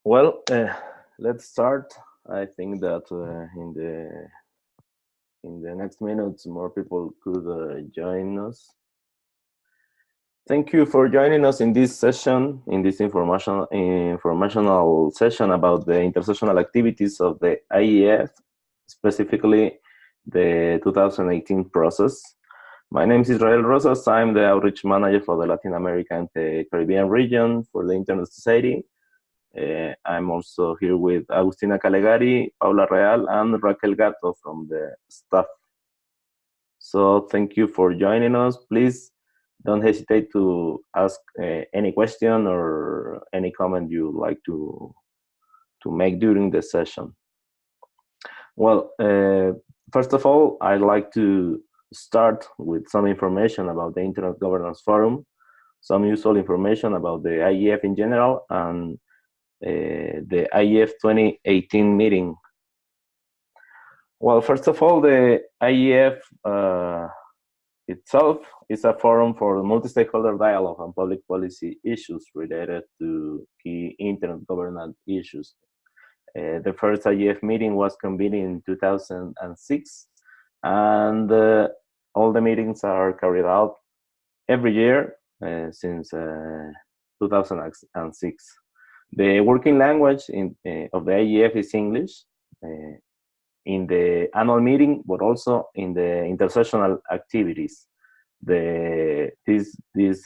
Well, let's start. I think that in the next minutes, more people could join us. Thank you for joining us in this session, in this informational session about the intersessional activities of the IEF, specifically the 2018 process. My name is Israel Rosas. I'm the outreach manager for the Latin America and the Caribbean region for the Internet Society. I'm also here with Agustina Calegari, Paula Real, and Raquel Gato from the staff. So thank you for joining us. Please don't hesitate to ask any question or any comment you'd like to make during the session. Well, first of all, I'd like to start with some information about the Internet Governance Forum, some useful information about the IEF in general, and the IEF 2018 meeting. Well, first of all, the IEF itself is a forum for multi-stakeholder dialogue on public policy issues related to key internet governance issues. The first IEF meeting was convened in 2006, and all the meetings are carried out every year since 2006. The working language of the IEF is English in the annual meeting, but also in the intersessional activities. This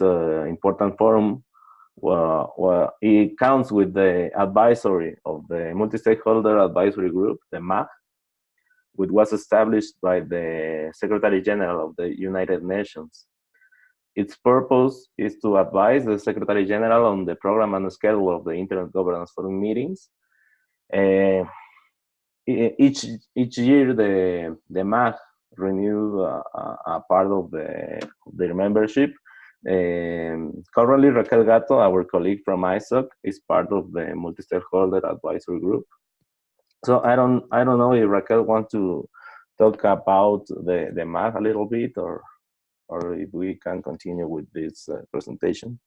important forum, it counts with the advisory of the multi-stakeholder advisory group, the MAG, which was established by the Secretary General of the United Nations. Its purpose is to advise the Secretary General on the program and the schedule of the Internet Governance Forum meetings. Each year, the MAG renew a part of their membership. Currently, Raquel Gato, our colleague from ISOC, is part of the multi-stakeholder advisory group. So I don't know if Raquel wants to talk about the MAG a little bit, or if we can continue with this presentation.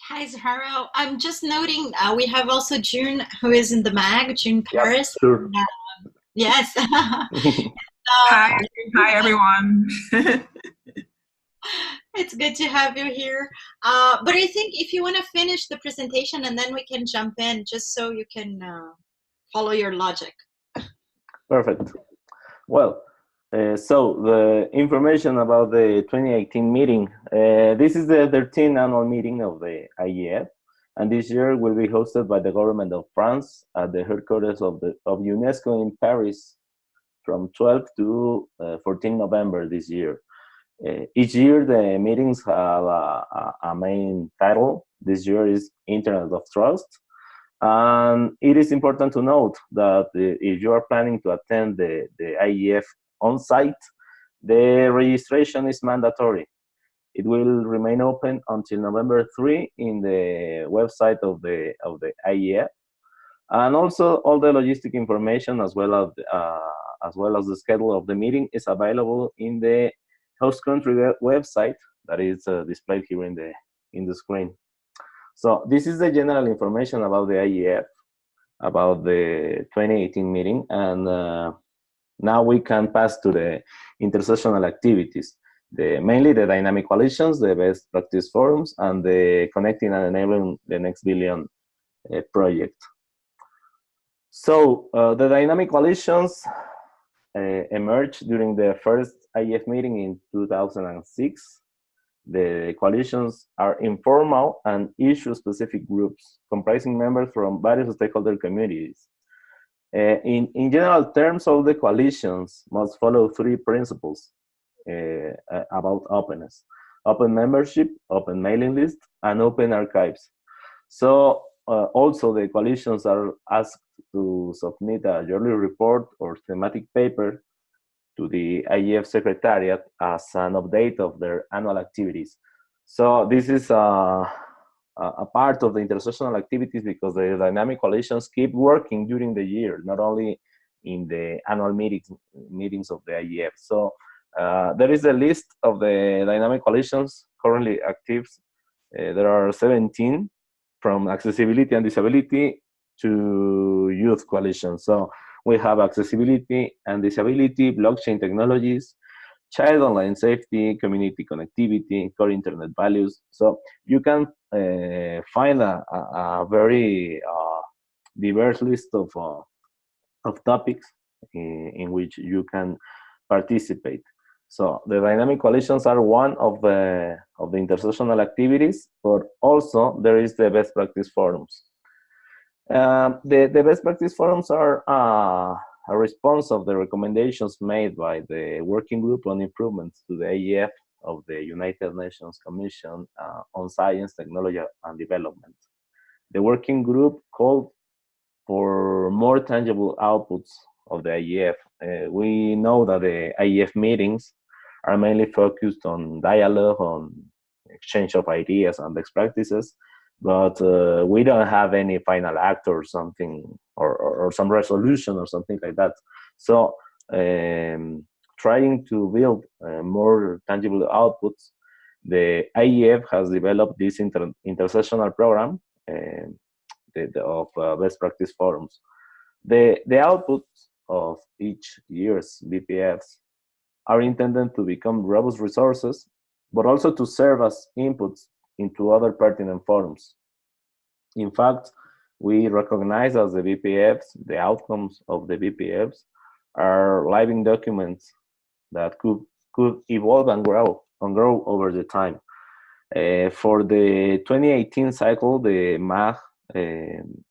Hi, Zahara. I'm just noting we have also June, who is in the MAG, June Paris. Yep, sure. Yes. Hi everyone. It's good to have you here. But I think if you want to finish the presentation and then we can jump in, just so you can follow your logic. Perfect. Well, so the information about the 2018 meeting. This is the 13th annual meeting of the IEF, and this year will be hosted by the government of France at the headquarters of UNESCO in Paris from 12 to 14 November this year. Each year the meetings have a main title. This year is Internet of Trust. And it is important to note that if you are planning to attend the IEF on site, the registration is mandatory. It will remain open until November 3 in the website of the IEF, and also all the logistic information as well as the schedule of the meeting is available in the host country website that is displayed here in the screen. So this is the general information about the IEF, about the 2018 meeting, and now we can pass to the intersessional activities. Mainly the dynamic coalitions, the best practice forums, and the connecting and enabling the next billion project. So the dynamic coalitions emerged during the first IEF meeting in 2006. The coalitions are informal and issue-specific groups comprising members from various stakeholder communities. In general terms, all the coalitions must follow three principles about openness: open membership, open mailing list, and open archives. So also the coalitions are asked to submit a yearly report or thematic paper to the IGF Secretariat as an update of their annual activities. So this is a part of the intersessional activities because the dynamic coalitions keep working during the year, not only in the annual meetings of the IGF. So there is a list of the dynamic coalitions currently active. There are 17. from accessibility and disability to youth coalition. So we have accessibility and disability, blockchain technologies, child online safety, community connectivity, core internet values. So you can find a very diverse list of topics in which you can participate. So the dynamic coalitions are one of the intersessional activities, but also there is the best practice forums. The best practice forums are a response of the recommendations made by the Working Group on Improvements to the IGF of the United Nations Commission on Science, Technology, and Development. The working group called for more tangible outputs of the IGF. We know that the IGF meetings are mainly focused on dialogue, on exchange of ideas and best practices, but we don't have any final act or something, or some resolution or something like that. So trying to build more tangible outputs, the IEF has developed this intersessional program of best practice forums. The outputs of each year's BPFs are intended to become robust resources, but also to serve as inputs into other pertinent forums. In fact, we recognize as the BPFs, the outcomes of the BPFs are living documents that could evolve and grow over the time. For the 2018 cycle, the MAG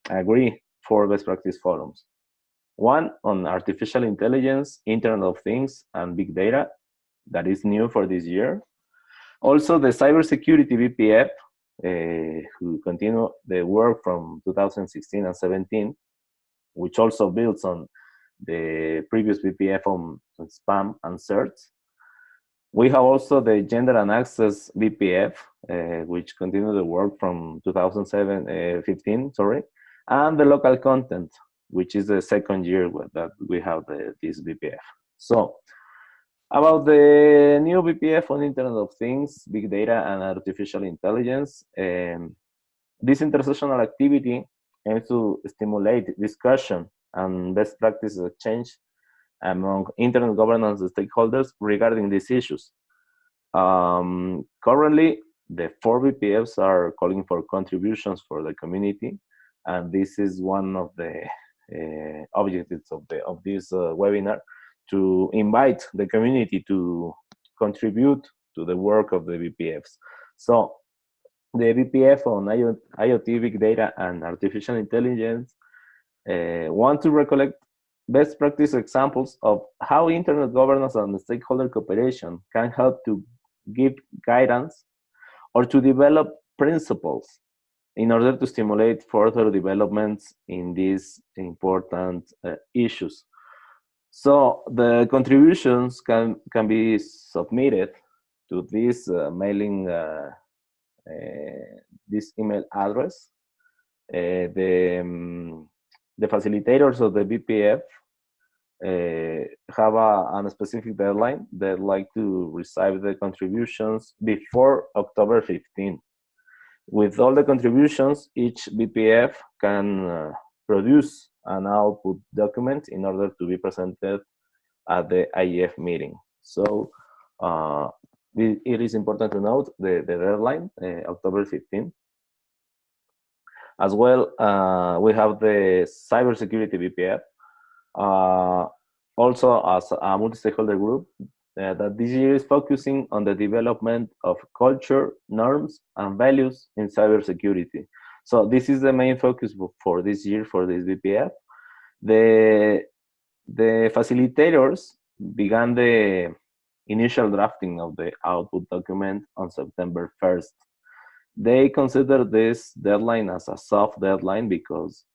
agree 4 best practice forums. One on artificial intelligence, Internet of Things, and big data, that is new for this year. Also, the cybersecurity BPF, who continue the work from 2016 and 17, which also builds on the previous BPF on spam and search. We have also the Gender and Access BPF, which continue the work from 2015, and the local content, which is the second year that we have this BPF. So, about the new BPF on Internet of Things, Big Data, and Artificial Intelligence, this intersessional activity aims to stimulate discussion and best practices exchange among Internet governance stakeholders regarding these issues. Currently, the 4 BPFs are calling for contributions for the community, and this is one of the objectives of this webinar, to invite the community to contribute to the work of the BPFs. So the BPF on IoT, Big Data, and Artificial Intelligence want to recollect best practice examples of how Internet governance and stakeholder cooperation can help to give guidance or to develop principles in order to stimulate further developments in these important issues. So the contributions can be submitted to this mailing, this email address. The facilitators of the BPF have a specific deadline. They'd like to receive the contributions before October 15. With all the contributions, each BPF can produce an output document in order to be presented at the IEF meeting. So it is important to note the deadline, October 15. As well, we have the cybersecurity BPF, also as a multi-stakeholder group that this year is focusing on the development of culture, norms, and values in cybersecurity. So this is the main focus for this year for this BPF. The facilitators began the initial drafting of the output document on September 1st. They consider this deadline as a soft deadline because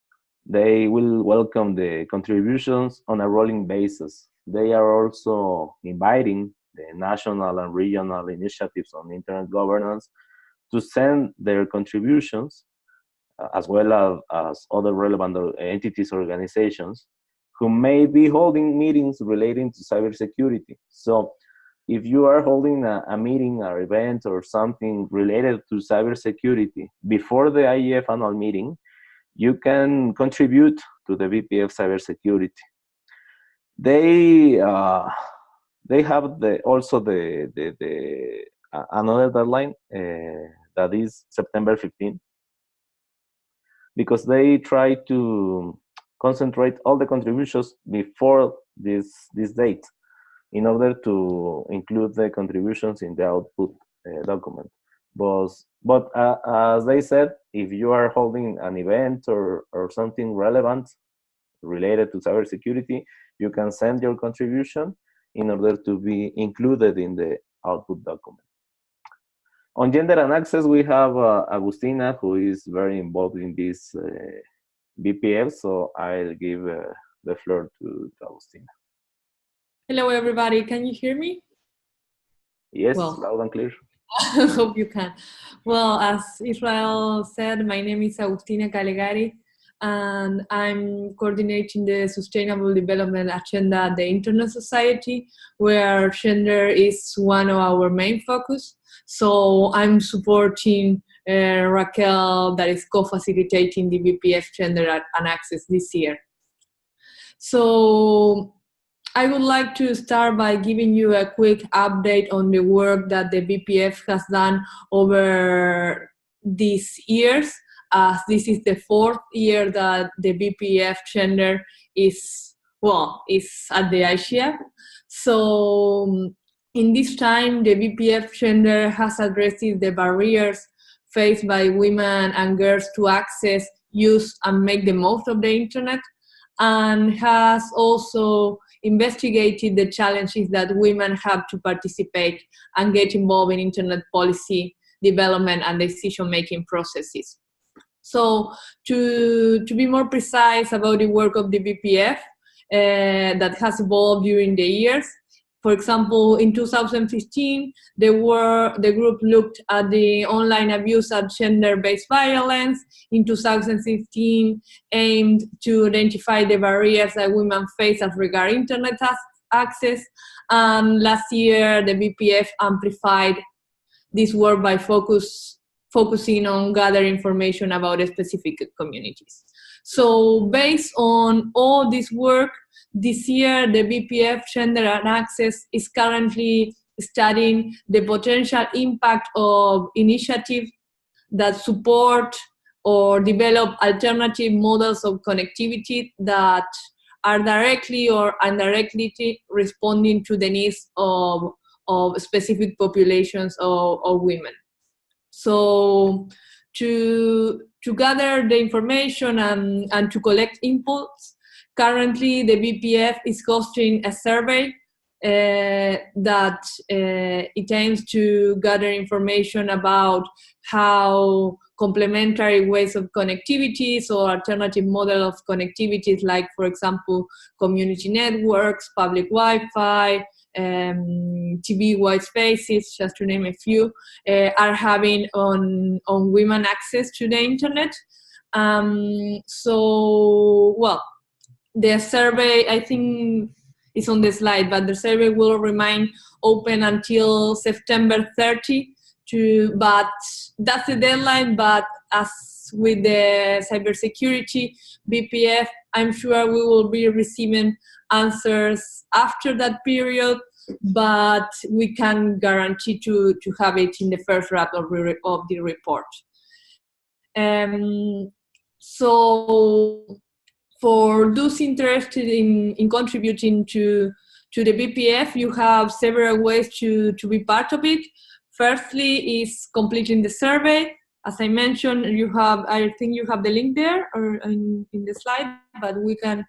they will welcome the contributions on a rolling basis. They are also inviting the national and regional initiatives on internet governance to send their contributions, as well as other relevant entities, organizations, who may be holding meetings relating to cybersecurity. So if you are holding a meeting or event or something related to cybersecurity before the IGF annual meeting, you can contribute to the BPF cybersecurity. They have another deadline that is September 15, because they try to concentrate all the contributions before this date in order to include the contributions in the output document. But as they said, if you are holding an event or something relevant related to cybersecurity, you can send your contribution in order to be included in the output document. On gender and access, we have Agustina, who is very involved in this BPF, so I'll give the floor to Agustina. Hello, everybody. Can you hear me? Yes, loud and clear. I hope you can. Well, as Israel said, my name is Agustina Calegari, and I'm coordinating the Sustainable Development Agenda at the Internet Society, where gender is one of our main focus. So I'm supporting Raquel, that is co-facilitating the BPF Gender and Access this year. So I would like to start by giving you a quick update on the work that the BPF has done over these years, as this is the 4th year that the BPF Gender is at the IGF. So in this time, the BPF Gender has addressed the barriers faced by women and girls to access, use, and make the most of the internet, and has also investigated the challenges that women have to participate and get involved in internet policy development and decision-making processes. So to be more precise about the work of the BPF that has evolved during the years, for example, in 2015, the group looked at the online abuse and gender-based violence. In 2016, aimed to identify the barriers that women face as regards internet access. And last year, the BPF amplified this work by focusing on gathering information about specific communities. So based on all this work, this year, the BPF Gender and Access is currently studying the potential impact of initiatives that support or develop alternative models of connectivity that are directly or indirectly responding to the needs of specific populations of women. So to gather the information and to collect inputs, currently the BPF is hosting a survey that it aims to gather information about how complementary ways of connectivities or alternative model of connectivities, like, for example, community networks, public Wi-Fi, TV white spaces, just to name a few, are having on women access to the internet. The survey, I think, is on the slide, but the survey will remain open until September 30. But that's the deadline. But as with the cybersecurity BPF, I'm sure we will be receiving answers after that period, but we can guarantee to have it in the first draft of the report. So for those interested in contributing to the BPF, you have several ways to be part of it. Firstly is completing the survey. As I mentioned, I think you have the link there or in the slide, but we can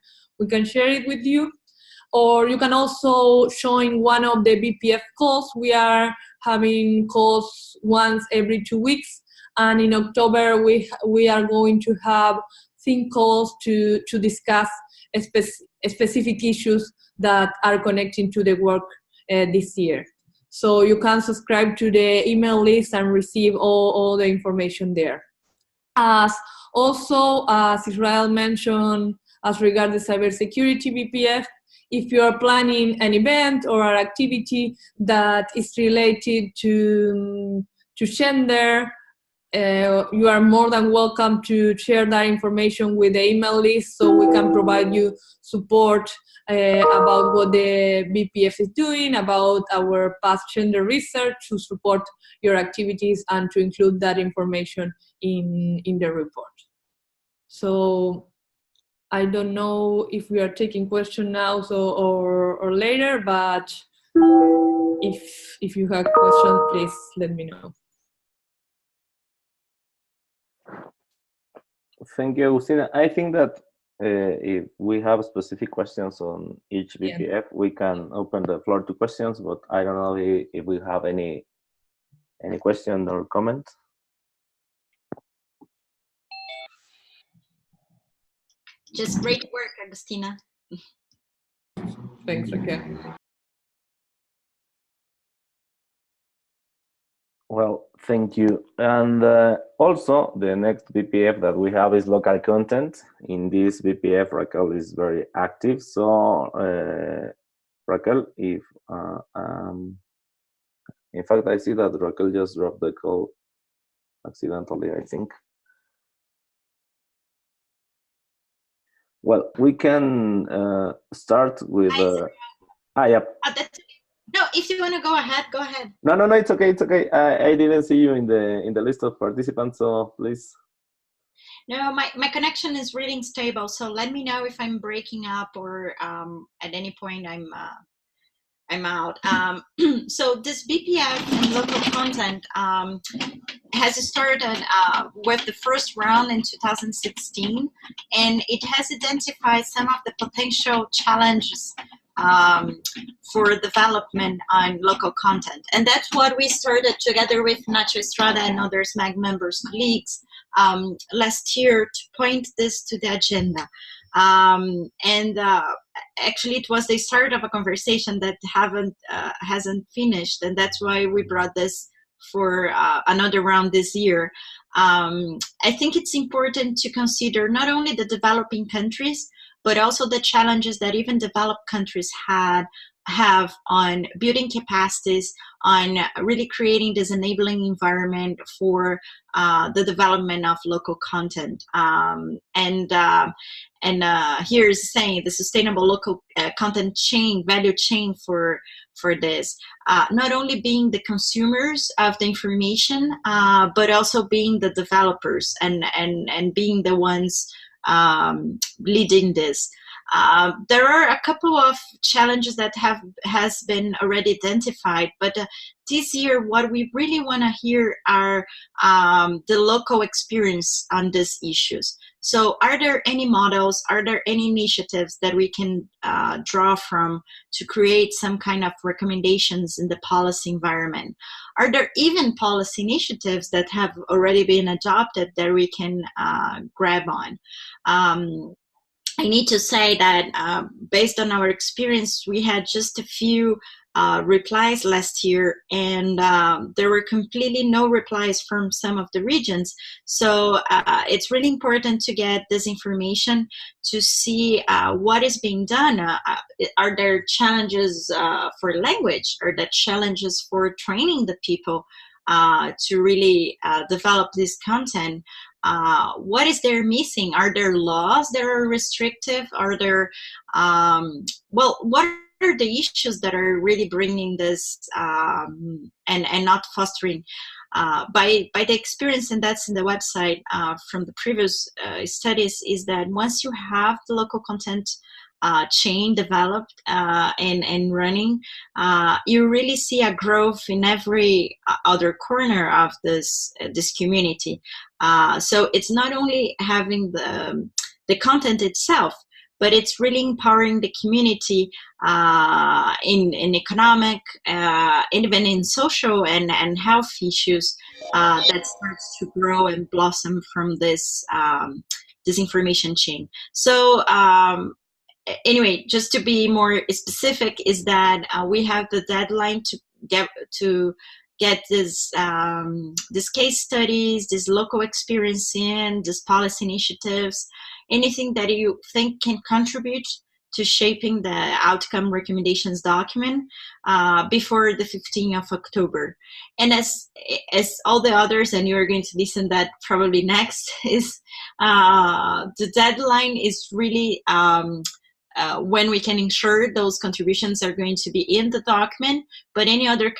share it with you. Or you can also join one of the BPF calls. We are having calls once every 2 weeks, and in October we are going to have think calls to discuss specific issues that are connecting to the work this year. So you can subscribe to the email list and receive all the information there. As Israel mentioned, as regards the cybersecurity BPF, if you are planning an event or an activity that is related to gender, you are more than welcome to share that information with the email list so we can provide you support about what the BPF is doing, about our past gender research to support your activities and to include that information in the report. So I don't know if we are taking questions now or later, but if you have questions, please let me know. Thank you, Agustina. I think that if we have specific questions on each BPF, we can open the floor to questions, but I don't know if we have any question or comment. Just great work, Agustina. Thanks, Raquel. Well, thank you. And also, the next BPF that we have is local content. In this BPF, Raquel is very active. So, Raquel, if in fact, I see that Raquel just dropped the call accidentally, I think. Well, we can start with. Yep. No, if you want to go ahead, go ahead. No, it's okay. It's okay. I didn't see you in the list of participants, so please. No, my connection is really unstable, so let me know if I'm breaking up or at any point I'm out. So this BPF and local content has started with the first round in 2016, and it has identified some of the potential challenges for development on local content. And that's what we started together with Nacho Estrada and other SMAG members, colleagues, last year to point this to the agenda. Actually, it was the start of a conversation that hasn't finished, and that's why we brought this for another round this year. I think it's important to consider not only the developing countries, but also the challenges that even developed countries have on building capacities, on really creating this enabling environment for the development of local content. Here's saying the sustainable local content chain, value chain for this, not only being the consumers of the information, but also being the developers and being the ones leading this. There are a couple of challenges that has been already identified, but this year what we really want to hear are the local experience on these issues. So are there any models, are there any initiatives that we can draw from to create some kind of recommendations in the policy environment? Are there even policy initiatives that have already been adopted that we can grab on? I need to say that based on our experience, we had just a few replies last year, and there were completely no replies from some of the regions. So it's really important to get this information to see what is being done. Are there challenges for language? Are there challenges for training the people to really develop this content? What is there missing? Are there laws that are restrictive? Are there, what are the issues that are really bringing this and not fostering? By the experience, and that's in the website from the previous studies, is that once you have the local content chain developed and running, you really see a growth in every other corner of this community. So it's not only having the content itself, but it's really empowering the community in economic, even in social and health issues that starts to grow and blossom from this information chain. So anyway, just to be more specific, is that we have the deadline to get this case studies, this local experience in, this policy initiatives, anything that you think can contribute to shaping the outcome recommendations document before the 15th of October. And as all the others, and you're going to listen that probably next, is the deadline is really when we can ensure those contributions are going to be in the document, but any other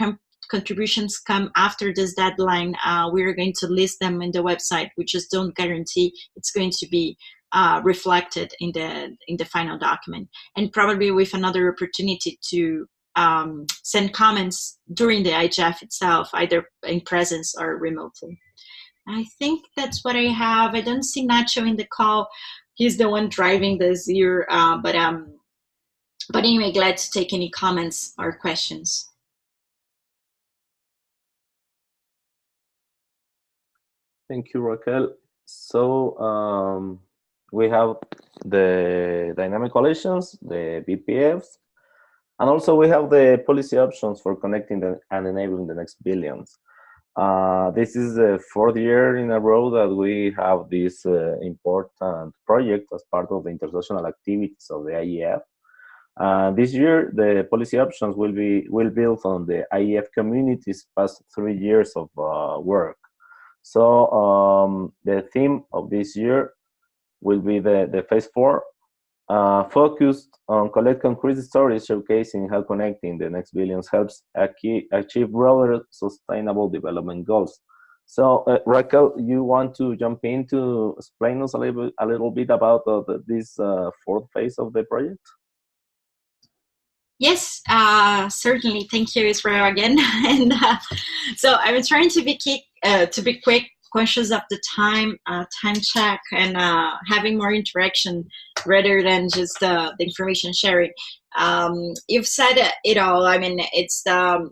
contributions come after this deadline, we're going to list them in the website. We just don't guarantee it's going to be reflected in the final document, and probably with another opportunity to send comments during the IGF itself, either in presence or remotely. I think that's what I have. I don't see Nacho in the call. He's the one driving this year, but anyway, glad to take any comments or questions. Thank you, Raquel. So we have the dynamic coalitions, the BPFs, and also we have the policy options for connecting and enabling the next billions. This is the 4th year in a row that we have this important project as part of the intersessional activities of the IGF. This year, the policy options will build on the IGF community's past 3 years of work. So the theme of this year will be the phase 4, focused on collect concrete stories showcasing how connecting the next billions helps achieve broader sustainable development goals. So Raquel, you want to jump in to explain us a little bit about this 4th phase of the project? Yes, certainly. Thank you, Israel, again. And so I'm trying to be quick, conscious of the time check, and having more interaction rather than just the information sharing. You've said it all. I mean, it's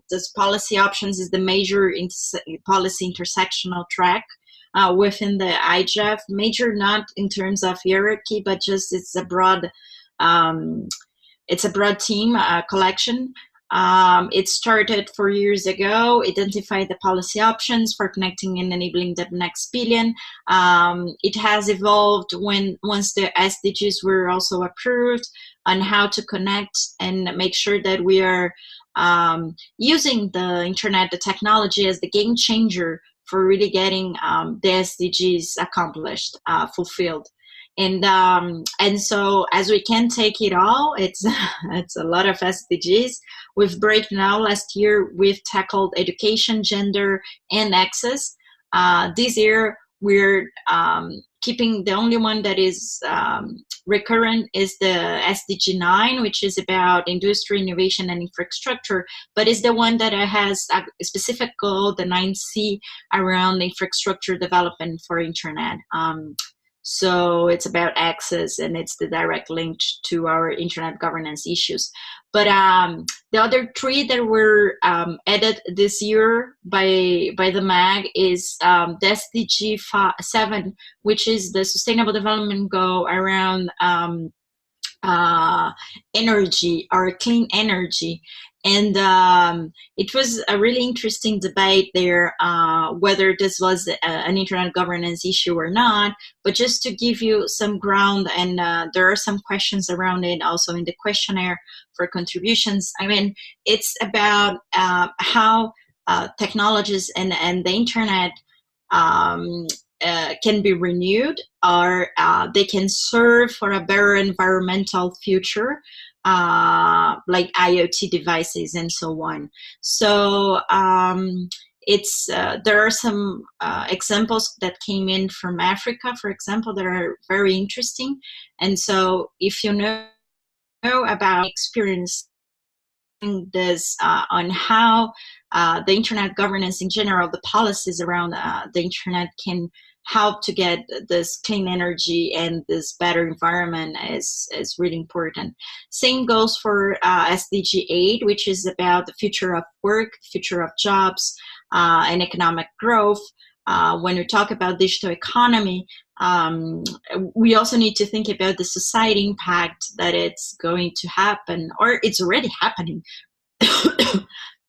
this policy options is the major policy intersectional track within the IGF. Major not in terms of hierarchy, but just it's a broad team collection. It started 4 years ago, identified the policy options for connecting and enabling the next billion. It has evolved once the SDGs were also approved on how to connect and make sure that we are using the internet, the technology as the game changer for really getting the SDGs accomplished, fulfilled. And so as we can take it all, it's a lot of SDGs. We've broken out last year. We've tackled education, gender, and access. This year we're keeping the only one that is recurrent is the SDG 9, which is about industry, innovation, and infrastructure, but is the one that has a specific goal, the 9C, around infrastructure development for internet. So it's about access, and it's the direct link to our internet governance issues. But the other 3 that were added this year by the MAG is the SDG 7, which is the Sustainable Development Goal around energy, or clean energy. And it was a really interesting debate there, whether this was an internet governance issue or not. But just to give you some ground, and there are some questions around it also in the questionnaire for contributions. I mean, it's about how technologies and the internet can be renewed, or they can serve for a better environmental future, like IoT devices and so on. So it's there are some examples that came in from Africa, for example, that are very interesting. And so if you know about experience this on how the internet governance in general, the policies around the internet can help to get this clean energy and this better environment is really important. Same goes for SDG 8, which is about the future of work, future of jobs, and economic growth. When we talk about digital economy, we also need to think about the society impact that it's going to happen, or it's already happening.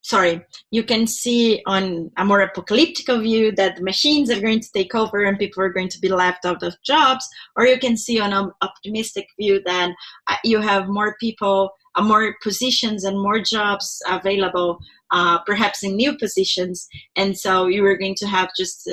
sorry, you can see on a more apocalyptic view that the machines are going to take over and people are going to be left out of jobs, or you can see on an optimistic view that you have more people, more positions and more jobs available, perhaps in new positions, and so you are going to have just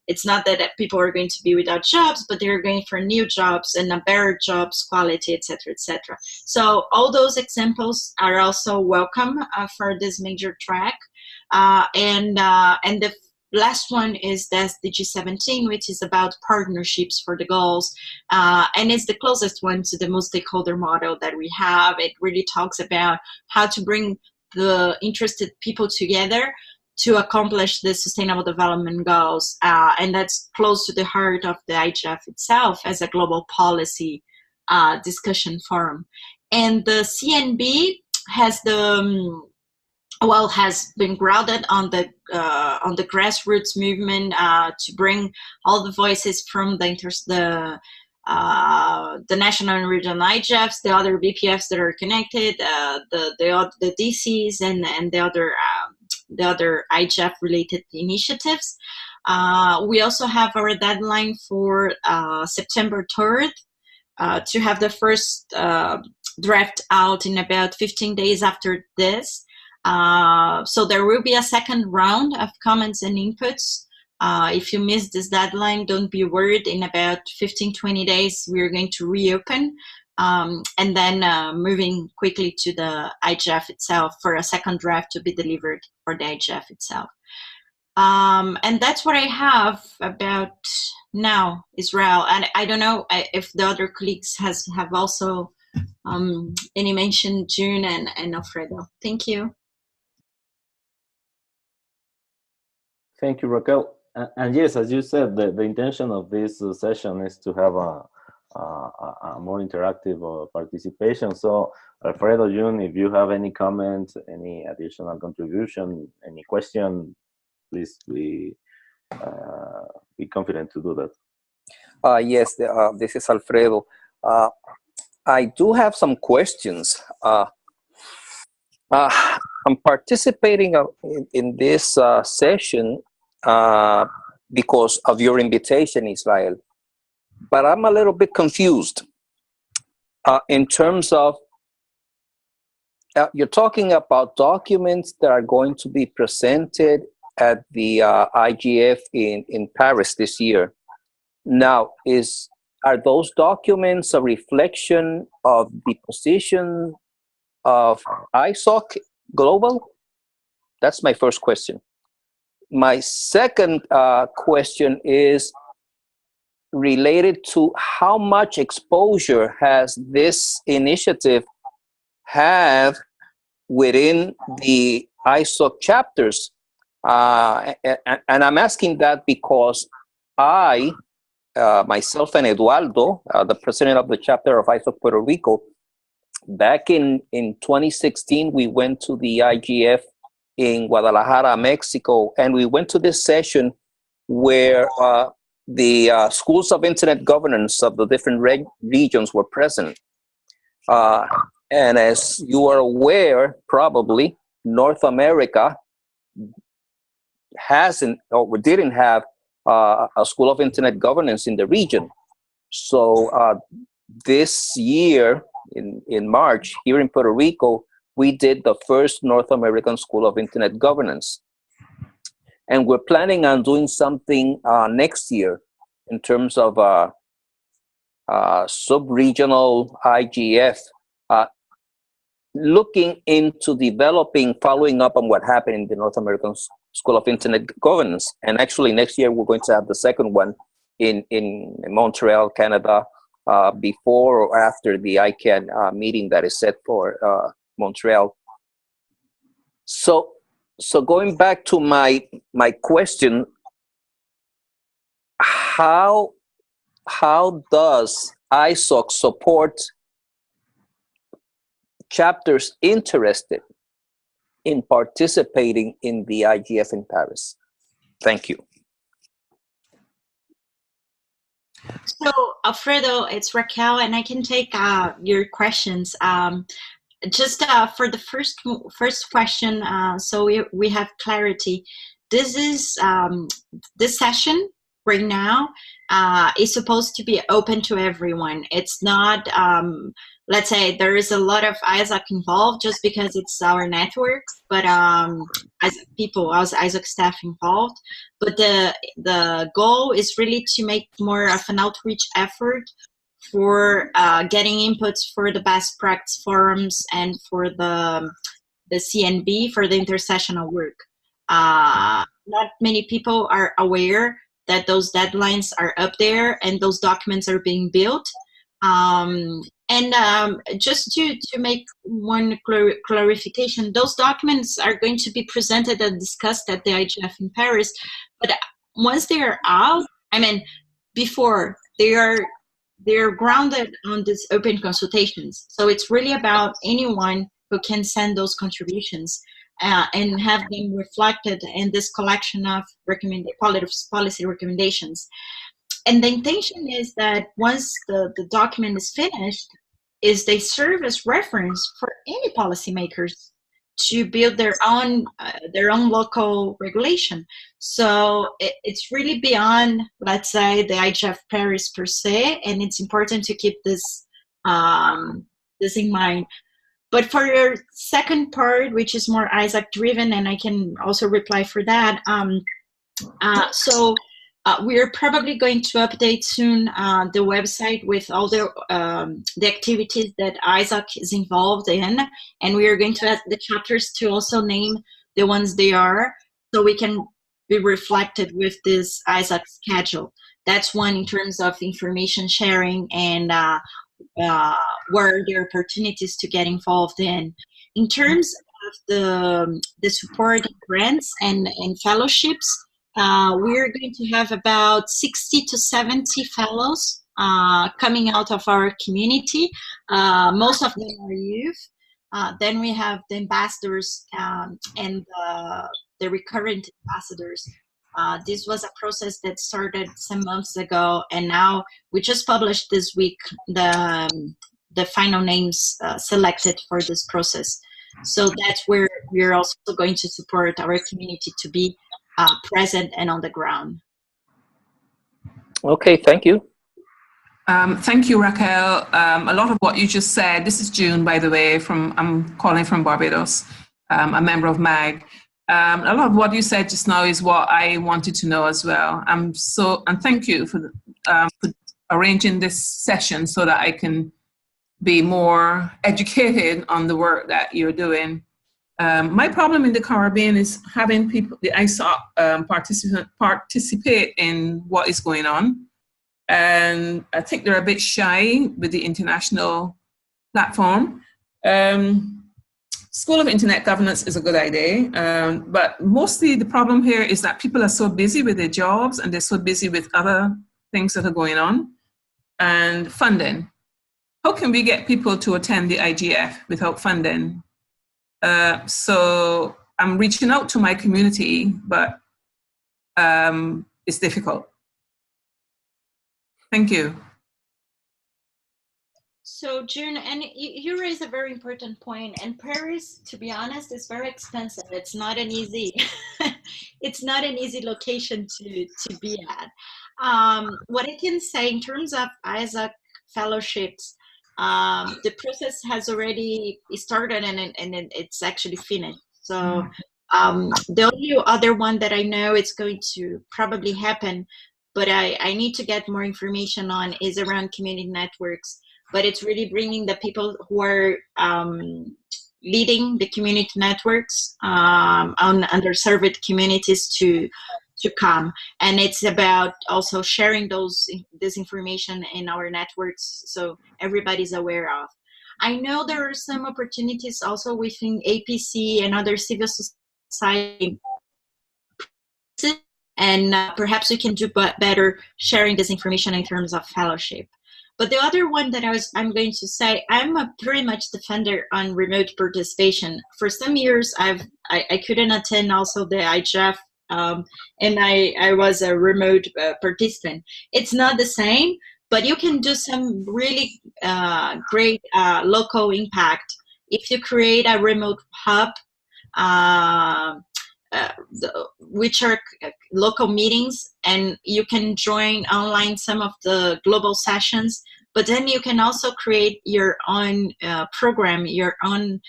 it's not that people are going to be without jobs, but they're going for new jobs and a better jobs quality, etc., etc. So all those examples are also welcome for this major track. And the last one is the SDG 17, which is about partnerships for the goals. And it's the closest one to the multi-stakeholder model that we have. It really talks about how to bring the interested people together to accomplish the Sustainable Development Goals. And that's close to the heart of the IGF itself as a global policy discussion forum. And the CNB has has been grounded on the grassroots movement to bring all the voices from the national and regional IGFs, the other BPFs that are connected, the DCs, and the other IGF related initiatives. We also have our deadline for September 3rd to have the first draft out in about 15 days after this. So there will be a second round of comments and inputs. If you miss this deadline, don't be worried. In about 15-20 days, we're going to reopen and then moving quickly to the IGF itself for a second draft to be delivered for the IGF itself. And that's what I have about now, Israel. And I don't know if the other colleagues have also any mention, June and Alfredo. Thank you. Thank you, Raquel. And yes, as you said, the intention of this session is to have a more interactive participation. So, Alfredo, June, if you have any comments, any additional contribution, any question, please be confident to do that. Yes, this is Alfredo. I do have some questions. I'm participating in this session because of your invitation, Israel. But I'm a little bit confused in terms of you're talking about documents that are going to be presented at the IGF in Paris this year. Now, are those documents a reflection of the position of ISOC Global? That's my first question. My second question is related to how much exposure has this initiative have within the ISOC chapters? And I'm asking that because I, myself and Eduardo, the president of the chapter of ISOC Puerto Rico, back in 2016, we went to the IGF in Guadalajara, Mexico, and we went to this session where the schools of internet governance of the different regions were present. And as you are aware, probably, North America hasn't or didn't have a school of internet governance in the region. So this year, in March, here in Puerto Rico, we did the first North American School of Internet Governance. And we're planning on doing something next year in terms of sub-regional IGF, looking into developing, following up on what happened in the North American School of Internet Governance. And actually next year, we're going to have the second one in Montreal, Canada, before or after the ICANN meeting that is set for Montreal. So going back to my question, how does ISOC support chapters interested in participating in the IGF in Paris? Thank you. So, Alfredo, it's Raquel, and I can take your questions. just for the first question, so we have clarity. This is this session right now is supposed to be open to everyone. It's not, let's say there is a lot of ISAC involved just because it's our network, but as people, as ISAC staff involved. But the goal is really to make more of an outreach effort for getting inputs for the best practice forums and for the CNB, for the intersessional work. Not many people are aware that those deadlines are up there and those documents are being built. Just to make one clarification, those documents are going to be presented and discussed at the IGF in Paris, but once they are out, I mean, before they're grounded on these open consultations. So it's really about anyone who can send those contributions and have them reflected in this collection of policy recommendations. And the intention is that once the document is finished, is they serve as reference for any policymakers to build their own local regulation. So it's really beyond, let's say, the IGF Paris per se, and it's important to keep this this in mind. But for your second part, which is more ISAC driven, and I can also reply for that. We're probably going to update soon the website with all the activities that ISAC is involved in, and we are going to ask the chapters to also name the ones they are, so we can be reflected with this ISAC schedule. That's one in terms of information sharing and where there are opportunities to get involved in. In terms of the support grants and fellowships, we're going to have about 60 to 70 fellows coming out of our community. Most of them are youth. Then we have the ambassadors and the recurrent ambassadors. This was a process that started some months ago, and now we just published this week the final names selected for this process. So that's where we're also going to support our community to be present and on the ground. Okay, thank you. Thank you, Raquel. A lot of what you just said, this is June, by the way, I'm calling from Barbados, a member of MAG. A lot of what you said just now is what I wanted to know as well. And thank you for arranging this session so that I can be more educated on the work that you're doing. My problem in the Caribbean is having people, the ISAC participate in what is going on. And I think they're a bit shy with the international platform. School of Internet Governance is a good idea, but mostly the problem here is that people are so busy with their jobs and they're so busy with other things that are going on. And funding. How can we get people to attend the IGF without funding? So I'm reaching out to my community, but it's difficult. Thank you. So June, and you raise a very important point. And Paris, to be honest, is very expensive. It's not an easy, it's not an easy location to be at. What I can say in terms of ISAC fellowships, the process has already started and it's actually finished. So the only other one that I know it's going to probably happen, but I need to get more information on, is around community networks. But it's really bringing the people who are leading the community networks on underserved communities to come. And it's about also sharing this information in our networks so everybody's aware of. I know there are some opportunities also within APC and other civil society, and perhaps we can do better sharing this information in terms of fellowship. But the other one that I'm going to say, I'm a pretty much defender on remote participation. For some years, I couldn't attend also the IGF, and I was a remote participant. It's not the same, but you can do some really great local impact if you create a remote hub, which are local meetings, and you can join online some of the global sessions, but then you can also create your own program, your own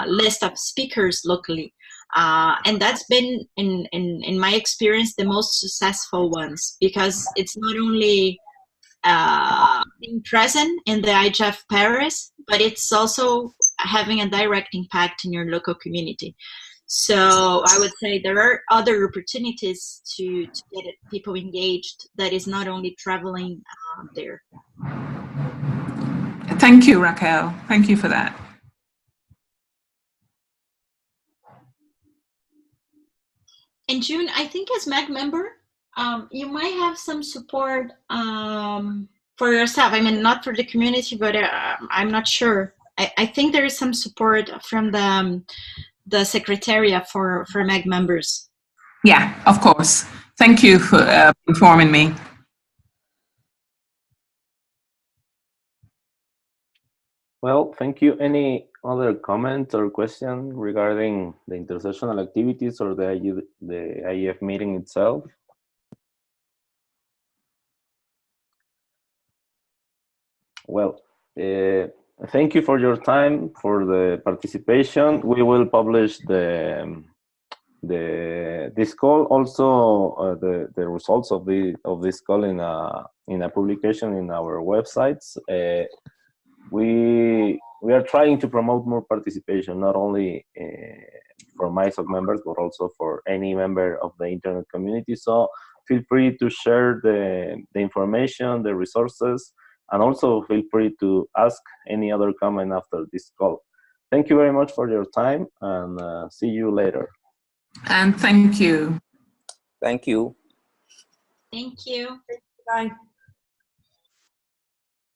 list of speakers locally. And that's been, in my experience, the most successful ones, because it's not only being present in the IGF Paris, but it's also having a direct impact in your local community. So I would say there are other opportunities to get people engaged that is not only traveling there. Thank you, Raquel. Thank you for that. And June, I think as MAG member, you might have some support for yourself. I mean, not for the community, but I'm not sure. I think there is some support from the Secretariat for MAG members. Yeah, of course. Thank you for informing me. Well, thank you. Any other comment or question regarding the intersessional activities or the IGF meeting itself? Well, thank you for your time, for the participation. We will publish this call, also the results of this call in a publication in our websites. We are trying to promote more participation, not only for MySoc members, but also for any member of the internet community. So feel free to share the information, the resources, and also feel free to ask any other comment after this call. Thank you very much for your time, and see you later. And thank you. Thank you. Thank you. Bye.